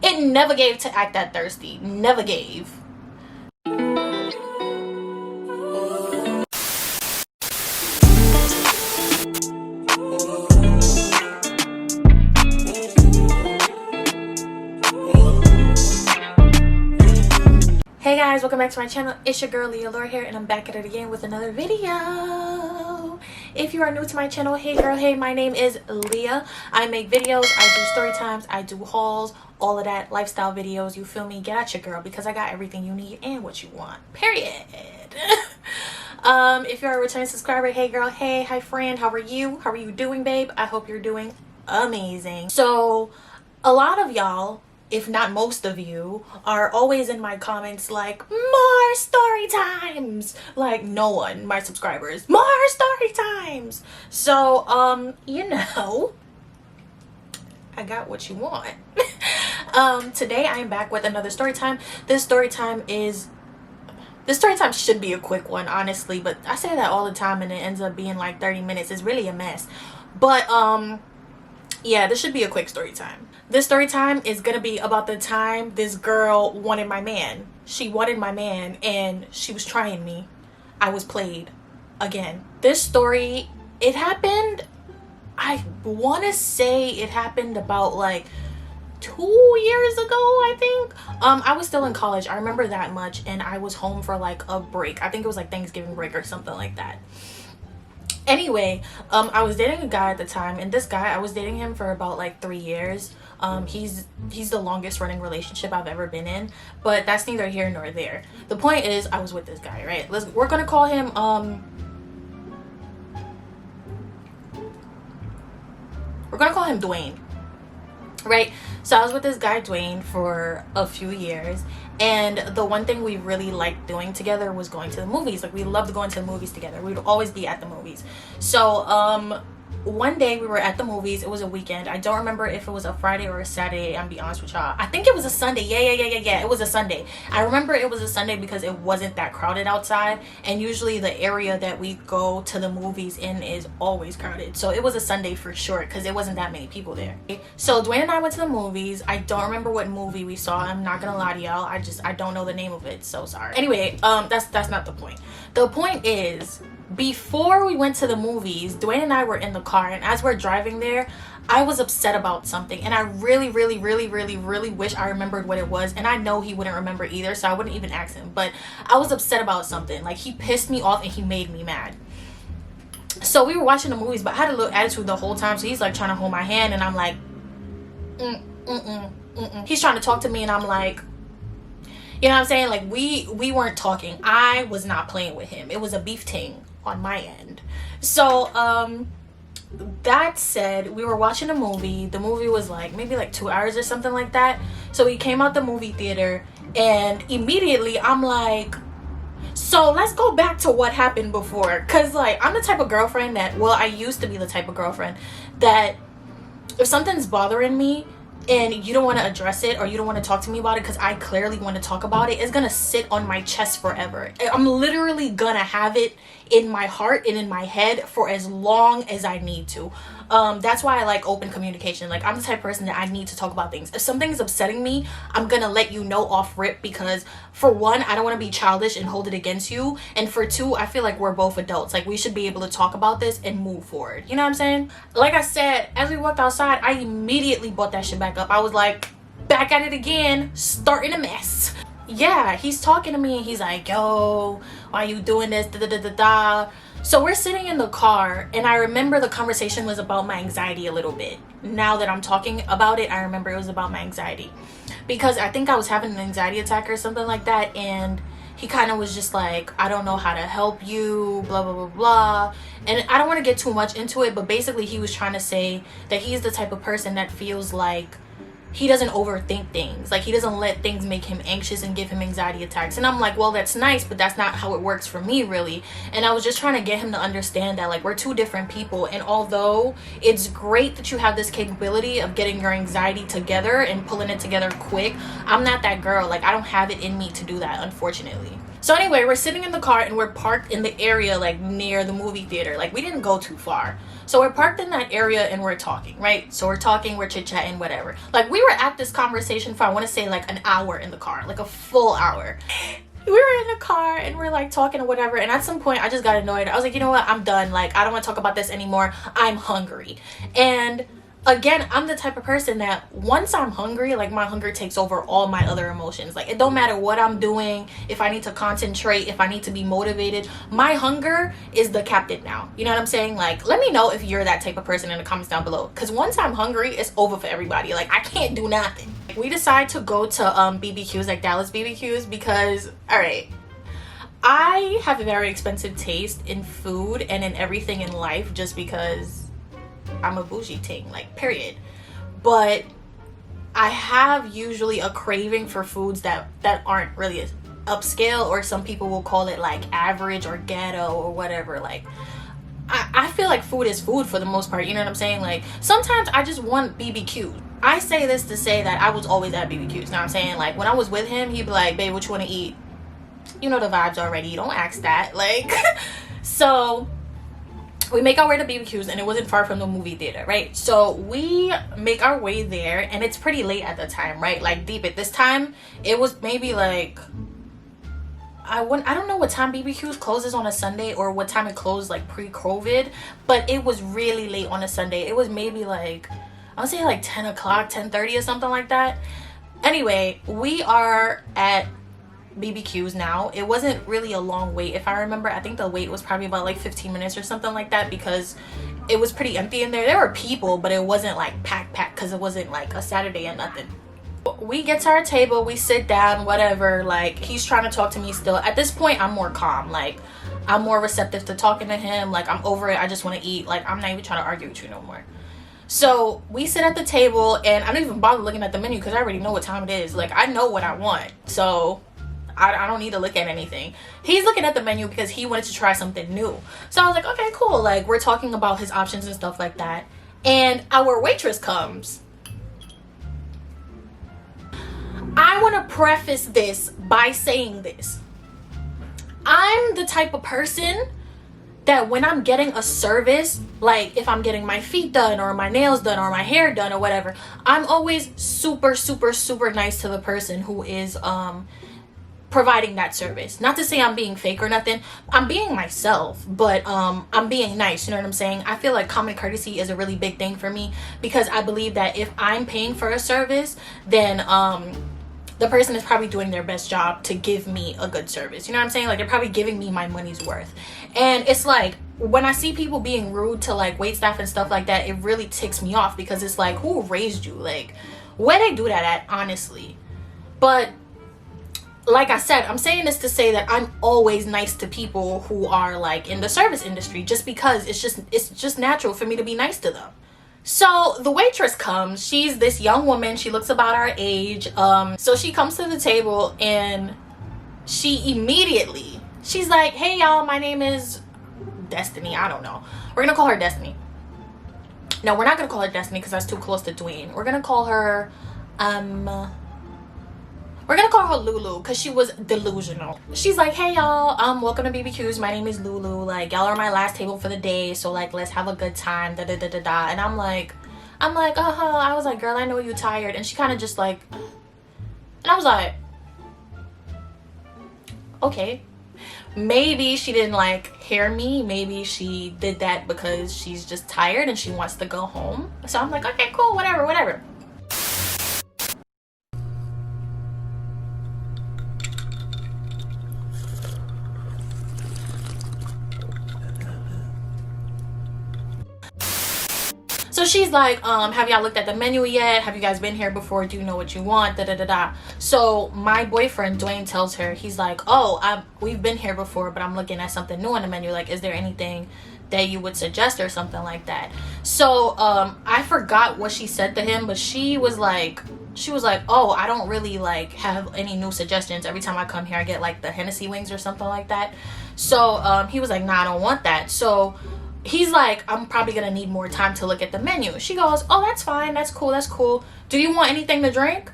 It never gave to act that thirsty. Never gave. Hey guys, welcome back to my channel. It's your girl Leah Laura here, and I'm back at it again with another video. If you are new to my channel, hey girl, hey, my name is Leah. I make videos, I do story times, I do hauls, all of that, lifestyle videos, you feel me? Get at your girl, because I got everything you need and what you want, period. If you're a returning subscriber, hey girl, hey, hi friend, how are you doing, babe? I hope you're doing amazing. So a lot of y'all, if not most of you, are always in my comments like, more story times. Like, no one, my subscribers, more story times. So you know, I got what you want. Today I am back with another story time. This story time should be a quick one, honestly, but I say that all the time and it ends up being like 30 minutes. It's really a mess. But yeah, this should be a quick story time. This story time is gonna be about the time this girl wanted my man. She wanted my man and she was trying me. I was played again. This story, it happened, I want to say it happened about like 2 years ago, I think. I was still in college, I remember that much, and I was home for like a break. I think it was like Thanksgiving break or something like that. Anyway, I was dating a guy at the time, and this guy, I was dating him for about like 3 years. He's the longest running relationship I've ever been in, but that's neither here nor there. The point is, I was with this guy, right? We're gonna call him Dwayne, right? So I was with this guy Dwayne for a few years, and the one thing we really liked doing together was going to the movies. Like, we loved going to the movies together. We would always be at the movies. So one day we were at the movies. It was a weekend. I don't remember if it was a Friday or a Saturday, I'm be honest with y'all. I think it was a Sunday. Yeah, it was a Sunday. I remember it was a Sunday because it wasn't that crowded outside, and usually the area that we go to the movies in is always crowded. So it was a Sunday for sure, because it wasn't that many people there. So Dwayne and I went to the movies. I don't remember what movie we saw. I'm not gonna lie to y'all. I don't know the name of it, so sorry. Anyway, that's not the point. The point is, before we went to the movies, Dwayne and I were in the car, and as we're driving there, I was upset about something, and I really wish I remembered what it was, and I know he wouldn't remember either, so I wouldn't even ask him. But I was upset about something. Like, he pissed me off and he made me mad. So we were watching the movies, but I had a little attitude the whole time, so he's like trying to hold my hand, and I'm like, he's trying to talk to me, and I'm like, you know what I'm saying? Like, we weren't talking. I was not playing with him. It was a beef ting on my end. So that said, we were watching a movie. The movie was like maybe like 2 hours or something like that. So we came out the movie theater, and immediately I'm like, so let's go back to what happened before. Because like, I'm the type of girlfriend that, well, I used to be the type of girlfriend that if something's bothering me and you don't want to address it, or you don't want to talk to me about it because I clearly want to talk about it, it's gonna sit on my chest forever. I'm literally gonna have it in my heart and in my head for as long as I need to. That's why I like open communication. Like, I'm the type of person that I need to talk about things. If something is upsetting me, I'm gonna let you know off rip, because for one, I don't want to be childish and hold it against you, and for two, I feel like we're both adults. Like, we should be able to talk about this and move forward. You know what I'm saying? Like I said, as we walked outside, I immediately brought that shit back up. I was like, back at it again, starting a mess. Yeah, he's talking to me and he's like, yo, why you doing this, da da da da da. So we're sitting in the car, and I remember the conversation was about my anxiety a little bit. Now that I'm talking about it, I remember it was about my anxiety, because I think I was having an anxiety attack or something like that, and he kind of was just like, I don't know how to help you, blah blah blah blah. And I don't want to get too much into it, but basically he was trying to say that he's the type of person that feels like he doesn't overthink things. Like, he doesn't let things make him anxious and give him anxiety attacks. And I'm like, well, that's nice, but that's not how it works for me, really. And I was just trying to get him to understand that, like, we're two different people, and although it's great that you have this capability of getting your anxiety together and pulling it together quick, I'm not that girl. Like, I don't have it in me to do that, unfortunately. So anyway, we're sitting in the car and we're parked in the area like near the movie theater. Like we didn't go too far. So we're parked in that area and we're talking, right? So we're talking, we're chit-chatting, whatever. Like we were at this conversation for, I want to say like an hour in the car, like a full hour. We were in the car and we're like talking or whatever, and at some point I just got annoyed. I was like, you know what, I'm done. Like I don't want to talk about this anymore. I'm hungry. And again, I'm the type of person that once I'm hungry, like my hunger takes over all my other emotions. Like it don't matter what I'm doing, if I need to concentrate, if I need to be motivated, my hunger is the captain now. You know what I'm saying? Like let me know if you're that type of person in the comments down below, because once I'm hungry, it's over for everybody. Like I can't do nothing. We decide to go to BBQs, like Dallas BBQs, because all right, I have a very expensive taste in food and in everything in life, just because I'm a bougie ting, like period. But I have usually a craving for foods that aren't really upscale, or some people will call it like average or ghetto or whatever. Like I feel like food is food for the most part, you know what I'm saying? Like sometimes I just want BBQ. I say this to say that I was always at BBQs. You know what I'm saying? Like when I was with him, he'd be like, babe, what you want to eat? You know the vibes already, don't ask that. Like so we make our way to BBQs, and it wasn't far from the movie theater, right? So we make our way there, and it's pretty late at the time, right? Like deep at this time, it was maybe like, I don't know what time BBQs closes on a Sunday, or what time it closed like pre-COVID, but it was really late on a Sunday. It was maybe like, I would say like 10 o'clock, 10:30 or something like that. Anyway, we are at BBQs now. It wasn't really a long wait. If I remember, I think the wait was probably about like 15 minutes or something like that, because it was pretty empty in there. There were people, but it wasn't like packed because it wasn't like a Saturday and nothing. We get to our table, we sit down, whatever. Like he's trying to talk to me still. At this point, I'm more calm. Like I'm more receptive to talking to him. Like I'm over it. I just want to eat. Like I'm not even trying to argue with you no more. So we sit at the table, and I don't even bother looking at the menu because I already know what time it is. Like I know what I want, so I don't need to look at anything. He's looking at the menu because he wanted to try something new. So I was like, okay, cool. Like we're talking about his options and stuff like that. And our waitress comes. I want to preface this by saying this. I'm the type of person that when I'm getting a service, like if I'm getting my feet done or my nails done or my hair done or whatever, I'm always super, super, super nice to the person who is providing that service. Not to say I'm being fake or nothing. I'm being myself, but I'm being nice, you know what I'm saying? I feel like common courtesy is a really big thing for me, because I believe that if I'm paying for a service, then the person is probably doing their best job to give me a good service. You know what I'm saying? Like they're probably giving me my money's worth. And it's like when I see people being rude to like wait staff and stuff like that, it really ticks me off, because it's like, who raised you? Like where they do that at, honestly? But like I said, I'm saying this to say that I'm always nice to people who are like in the service industry, just because it's just natural for me to be nice to them. So the waitress comes. She's this young woman. She looks about our age. So she comes to the table, and she's like, hey y'all, my name is Destiny. I don't know. We're gonna call her Destiny. No, we're not gonna call her Destiny because that's too close to Dwayne. We're gonna call her Lulu, because she was delusional. She's like, hey y'all, welcome to BBQs. My name is Lulu. Like, y'all are my last table for the day, so like let's have a good time. Da da da da da. And I'm like, I was like, girl, I know you tired. And she kind of just like, and I was like, okay. Maybe she didn't like hear me. Maybe she did that because she's just tired and she wants to go home. So I'm like, okay, cool, whatever. So she's like, have y'all looked at the menu yet? Have you guys been here before? Do you know what you want? Da da da da. So my boyfriend Dwayne tells her, he's like, oh, we've been here before, but I'm looking at something new on the menu. Like, is there anything that you would suggest or something like that? So I forgot what she said to him, but she was like, oh, I don't really like have any new suggestions. Every time I come here, I get like the Hennessy wings or something like that. So he was like, nah, I don't want that. So he's like, I'm probably gonna need more time to look at the menu. She goes, oh, that's fine, that's cool. Do you want anything to drink?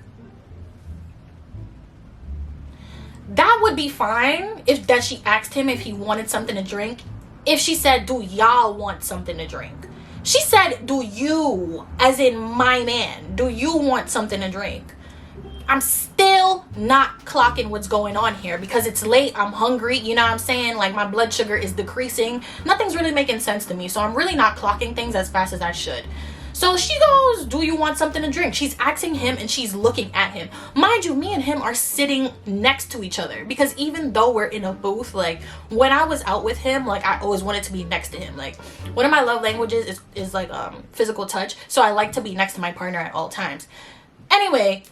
That would be fine if that she asked him if he wanted something to drink. If she said, do y'all want something to drink? She said, do you, as in my man, do you want something to drink? I'm still not clocking what's going on here because it's late. I'm hungry. You know what I'm saying? Like, my blood sugar is decreasing. Nothing's really making sense to me. So I'm really not clocking things as fast as I should. So she goes, do you want something to drink? She's asking him and she's looking at him. Mind you, me and him are sitting next to each other because even though we're in a booth, like when I was out with him, like I always wanted to be next to him. Like one of my love languages is like physical touch. So I like to be next to my partner at all times. Anyway,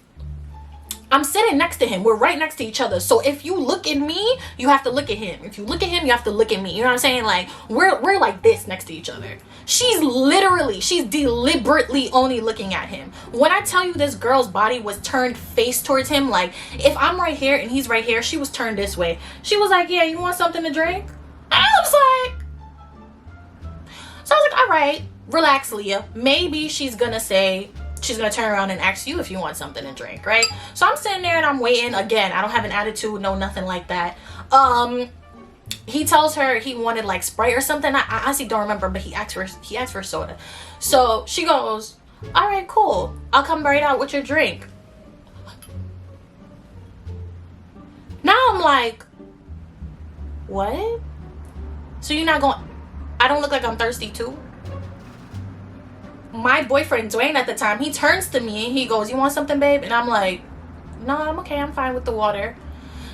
I'm sitting next to him. We're right next to each other. So if you look at me, you have to look at him. If you look at him, you have to look at me. You know what I'm saying? Like we're like this next to each other. She's deliberately only looking at him. When I tell you this girl's body was turned face towards him, like if I'm right here and he's right here, she was turned this way. She was like, yeah, you want something to drink? I was like, so I was like, all right, relax, Leah. Maybe she's gonna turn around and ask you if you want something to drink, right? So I'm sitting there and I'm waiting. Again, I don't have an attitude, no, nothing like that. He tells her he wanted like Sprite or something. I honestly don't remember, but he asked for soda. So she goes, all right, cool. I'll come right out with your drink. Now I'm like, what? So you're not going, I don't look like I'm thirsty too? My boyfriend Dwayne at the time, he turns to me and he goes, you want something, babe? And I'm like, no, I'm okay, I'm fine with the water.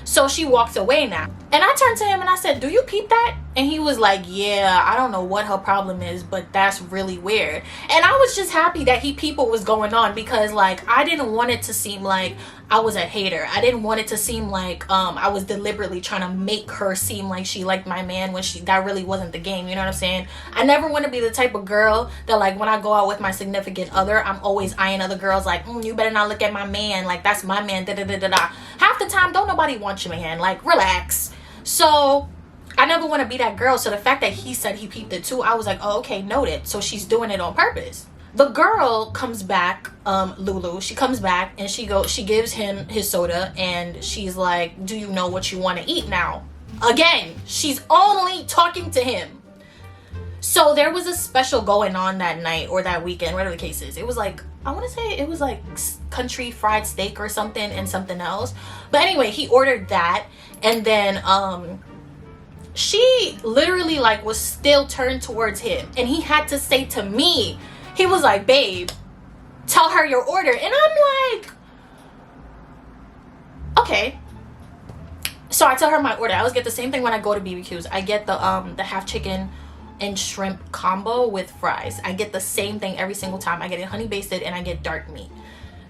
So she walks away now. And I turned to him and I said, do you peep that? And he was like, yeah, I don't know what her problem is, but that's really weird. And I was just happy that he peeped what was going on because like I didn't want it to seem like I was a hater. I didn't want it to seem like I was deliberately trying to make her seem like she liked my man when that really wasn't the game. You know what I'm saying? I never want to be the type of girl that like when I go out with my significant other, I'm always eyeing other girls like, you better not look at my man. Like that's my man. Da da da da da. Half the time, don't nobody want your man. Like relax. So I never want to be that girl. So the fact that he said he peeped it too, I was like, oh, okay, noted. So she's doing it on purpose. The girl comes back, Lulu, she comes back and she gives him his soda and she's like, do you know what you want to eat now? Again, she's only talking to him. So there was a special going on that night or that weekend, whatever the case is. It was like, I want to say it was like country fried steak or something and something else. But anyway, he ordered that. And then she literally like was still turned towards him. And he had to say to me, he was like, babe, tell her your order. And I'm like, okay. So I tell her my order. I always get the same thing when I go to BBQs. I get the half chicken and shrimp combo with fries. I get the same thing every single time. I get it honey basted and I get dark meat.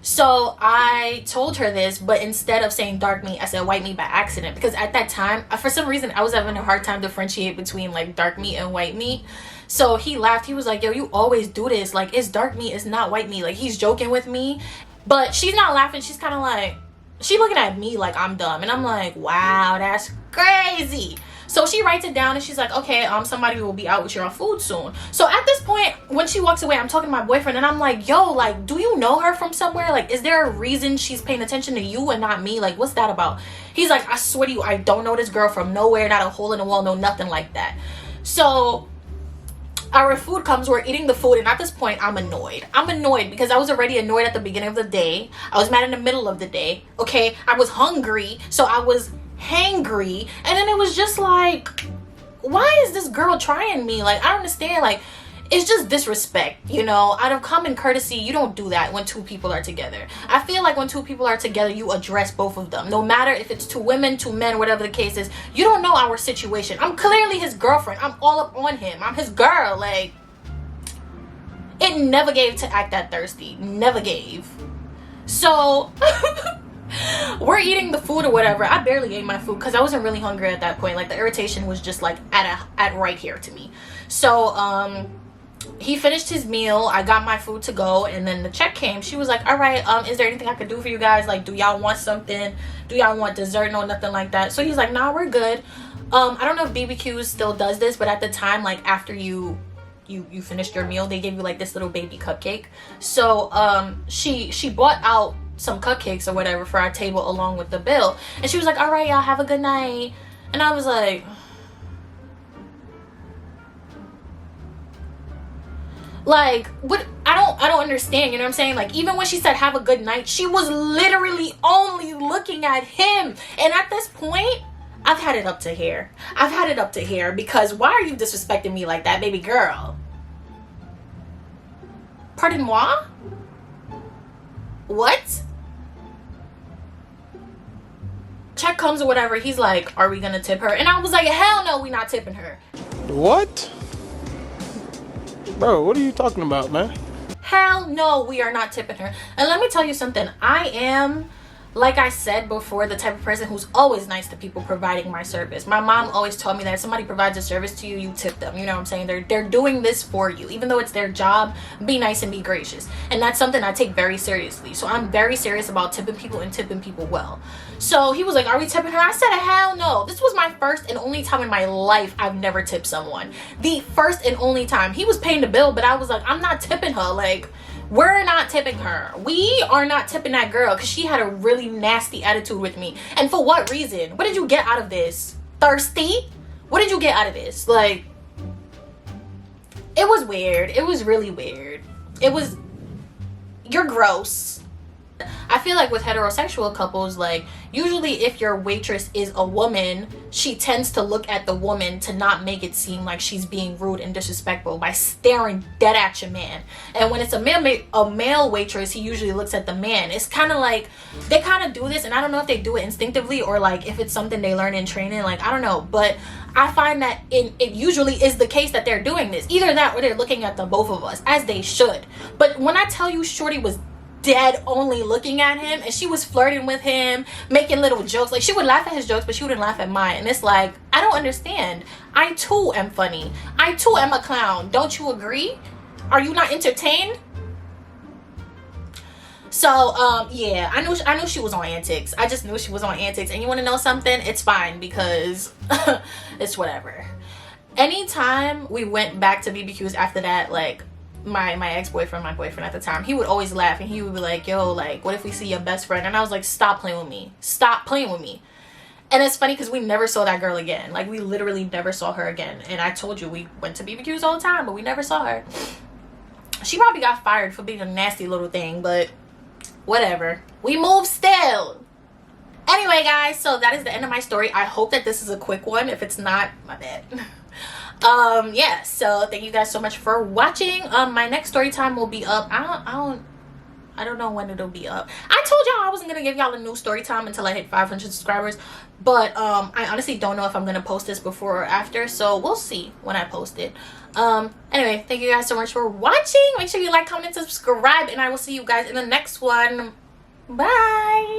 So I told her this, but instead of saying dark meat, I said white meat by accident because at that time, for some reason, I was having a hard time differentiate between like dark meat and white meat. So he laughed. He was like, yo, you always do this. Like, it's dark meat. It's not white meat. Like, he's joking with me. But she's not laughing. She's kind of like, she looking at me like I'm dumb. And I'm like, wow, that's crazy. So she writes it down and she's like, okay, somebody will be out with your food soon. So at this point, when she walks away, I'm talking to my boyfriend and I'm like, yo, like, do you know her from somewhere? Like, is there a reason she's paying attention to you and not me? Like, what's that about? He's like, I swear to you, I don't know this girl from nowhere, not a hole in the wall, no nothing like that. So our food comes, we're eating the food, and at this point I'm annoyed because I was already annoyed at the beginning of the day. I was mad in the middle of the day. Okay, I was hungry, so I was hangry, and then it was just like, why is this girl trying me? Like, I don't understand. Like, it's just disrespect, you know. Out of common courtesy, you don't do that when two people are together. I feel like when two people are together, you address both of them, no matter if it's two women, two men, whatever the case is. You don't know our situation. I'm clearly his girlfriend. I'm all up on him. I'm his girl. Like, it never gave to act that thirsty. Never gave. So we're eating the food or whatever. I barely ate my food because I wasn't really hungry at that point. Like, the irritation was just like at right here to me. So he finished his meal. I got my food to go, and then the check came. She was like, all right, is there anything I could do for you guys? Like, do y'all want something? Do y'all want dessert? No, nothing like that. So he's like, nah, we're good. I don't know if BBQ still does this, but at the time, like, after you finished your meal, they gave you like this little baby cupcake. So she bought out some cupcakes or whatever for our table along with the bill. And she was like, all right, y'all have a good night. And I was like, what? I don't understand, you know what I'm saying? Like, even when she said have a good night, she was literally only looking at him. And at this point, I've had it up to here. I've had it up to here, because why are you disrespecting me like that, baby girl? Pardon moi? What? Check comes or whatever, he's like, are we gonna tip her? And I was like, hell no, we not tipping her. What? Bro, what are you talking about, man? Hell no, we are not tipping her. And let me tell you something, I am, like I said before, the type of person who's always nice to people providing my service. My mom always told me that if somebody provides a service to you, you tip them. You know what I'm saying? They're doing this for you. Even though it's their job, be nice and be gracious. And that's something I take very seriously. So I'm very serious about tipping people and tipping people well. So he was like, are we tipping her? I said, hell no. This was my first and only time in my life I've never tipped someone. The first and only time. He was paying the bill, but I was like, I'm not tipping her. Like, we're not tipping her. We are not tipping that girl, because she had a really nasty attitude with me. And for what reason? What did you get out of this? Thirsty? What did you get out of this? Like, it was weird. It was really weird. You're gross. I feel like with heterosexual couples, like, usually if your waitress is a woman, she tends to look at the woman to not make it seem like she's being rude and disrespectful by staring dead at your man. And when it's a male waitress, he usually looks at the man. It's kind of like they kind of do this, and I don't know if they do it instinctively or like if it's something they learn in training, like, I don't know, but I find that it usually is the case that they're doing this. Either that or they're looking at the both of us, as they should. But when I tell you shorty was dead only looking at him, and she was flirting with him, making little jokes, like she would laugh at his jokes but she wouldn't laugh at mine. And it's like, I don't understand. I too am funny. I too am a clown. Don't you agree? Are you not entertained? So yeah, I knew she was on antics. I just knew she was on antics. And you want to know something? It's fine, because it's whatever. Anytime we went back to BBQs after that, like, my ex-boyfriend, my boyfriend at the time, he would always laugh, and he would be like, yo, like, what if we see your best friend? And I was like, stop playing with me. Stop playing with me. And it's funny because we never saw that girl again. Like, we literally never saw her again. And I told you, we went to BBQs all the time, but we never saw her. She probably got fired for being a nasty little thing, but whatever. We move still. Anyway, guys, so that is the end of my story. I hope that this is a quick one. If it's not, my bad. Yeah, so thank you guys so much for watching. My next story time will be up. I don't know when it'll be up. I told y'all I wasn't gonna give y'all a new story time until I hit 500 subscribers, but I honestly don't know if I'm gonna post this before or after, so we'll see when I post it. Anyway, thank you guys so much for watching. Make sure you like, comment, and subscribe, and I will see you guys in the next one. Bye.